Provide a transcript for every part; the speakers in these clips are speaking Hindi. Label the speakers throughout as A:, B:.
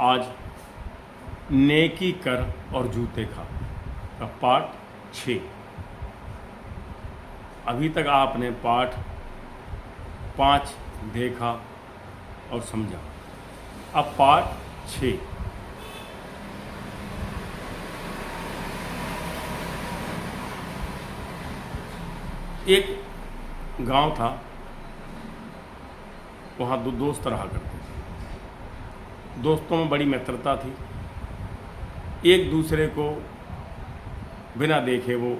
A: आज नेकी कर और जूते खा का पाठ 6। अभी तक आपने पाठ 5 देखा और समझा। अब पाठ 6। एक गांव था, वहाँ 2 दोस्त रहा करते थे। दोस्तों में बड़ी मित्रता थी। एक दूसरे को बिना देखे वो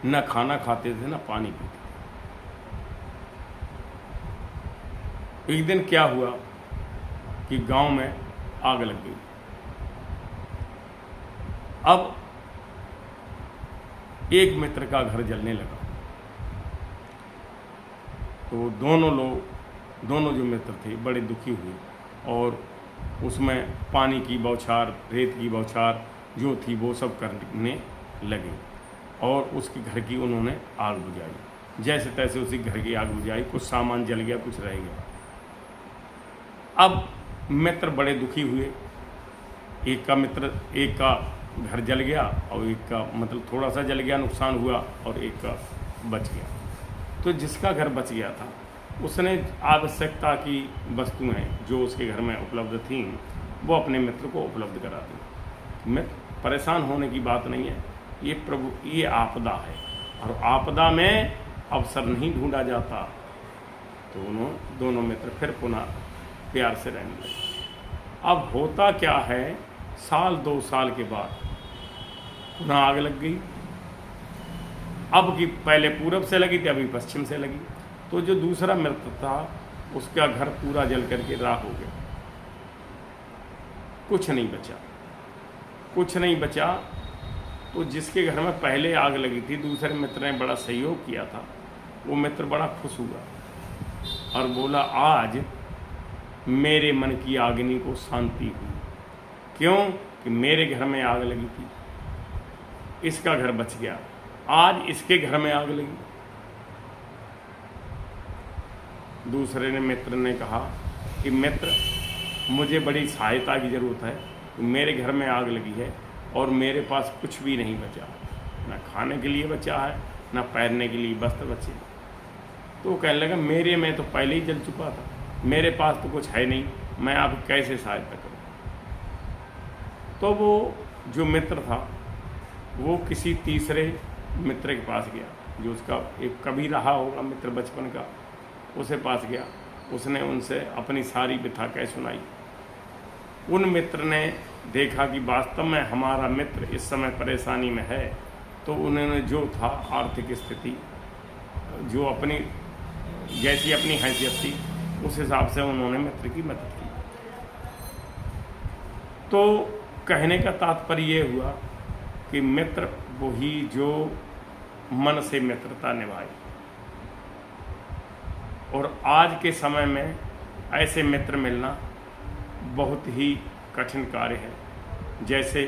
A: न खाना खाते थे न पानी पीते थे। एक दिन क्या हुआ कि गांव में आग लग गई। अब एक मित्र का घर जलने लगा, तो दोनों जो मित्र थे बड़े दुखी हुए और उसमें पानी की बौछार, रेत की बौछार जो थी वो सब करने लगे और उसके घर की उन्होंने आग बुझाई। जैसे तैसे उसी घर की आग बुझाई, कुछ सामान जल गया, कुछ रह गया। अब मित्र बड़े दुखी हुए। एक का घर जल गया और एक का मतलब थोड़ा सा जल गया, नुकसान हुआ, और एक का बच गया। तो जिसका घर बच गया था उसने आवश्यकता की वस्तुएं जो उसके घर में उपलब्ध थीं वो अपने मित्र को उपलब्ध करा दी। मित्र परेशान होने की बात नहीं है, ये प्रभु ये आपदा है और आपदा में अवसर नहीं ढूंढा जाता। तो दोनों मित्र फिर पुनः प्यार से रहने लगे। अब होता क्या है, 1-2 साल के बाद पुनः आग लग गई। अब की पहले पूरब से लगी थी, अभी पश्चिम से लगी। तो जो दूसरा मित्र था उसका घर पूरा जल करके राख हो गया, कुछ नहीं बचा। तो जिसके घर में पहले आग लगी थी, दूसरे मित्र ने बड़ा सहयोग किया था। वो मित्र बड़ा खुश हुआ और बोला, आज मेरे मन की आग्नि को शांति हुई। क्यों कि मेरे घर में आग लगी थी, इसका घर बच गया, आज इसके घर में आग लगी। दूसरे मित्र ने कहा कि मित्र, मुझे बड़ी सहायता की ज़रूरत है। मेरे घर में आग लगी है और मेरे पास कुछ भी नहीं बचा, ना खाने के लिए बचा है, ना पहनने के लिए वस्त्र बचे। तो वो कहने लगा, मेरे में तो पहले ही जल चुका था, मेरे पास तो कुछ है नहीं, मैं आपकी कैसे सहायता करूं। तो वो जो मित्र था वो किसी तीसरे मित्र के पास गया, जो उसका एक कभी रहा होगा मित्र बचपन का, उसे पास गया। उसने उनसे अपनी सारी व्यथा कह सुनाई। उन मित्र ने देखा कि वास्तव में हमारा मित्र इस समय परेशानी में है। तो उन्होंने जो था आर्थिक स्थिति, जो अपनी जैसी अपनी हैसियत थी उस हिसाब से उन्होंने मित्र की मदद की। तो कहने का तात्पर्य ये हुआ कि मित्र वही जो मन से मित्रता निभाए। और आज के समय में ऐसे मित्र मिलना बहुत ही कठिन कार्य है। जैसे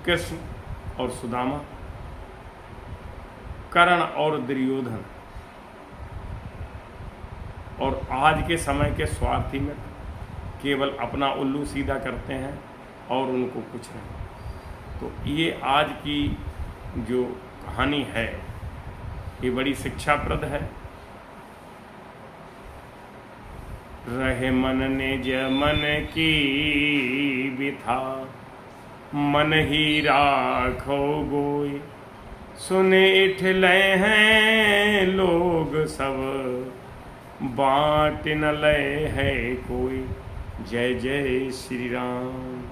A: कृष्ण और सुदामा, कर्ण और दुर्योधन, और आज के समय के स्वार्थी मित्र केवल अपना उल्लू सीधा करते हैं और उनको कुछ नहीं। तो ये आज की जो कहानी है ये बड़ी शिक्षाप्रद है। रहे मन निज मन की बिथा, मन ही राखो गोई। सुने इठले हैं लोग सब, बाँट न लय है कोई। जय जय श्री राम।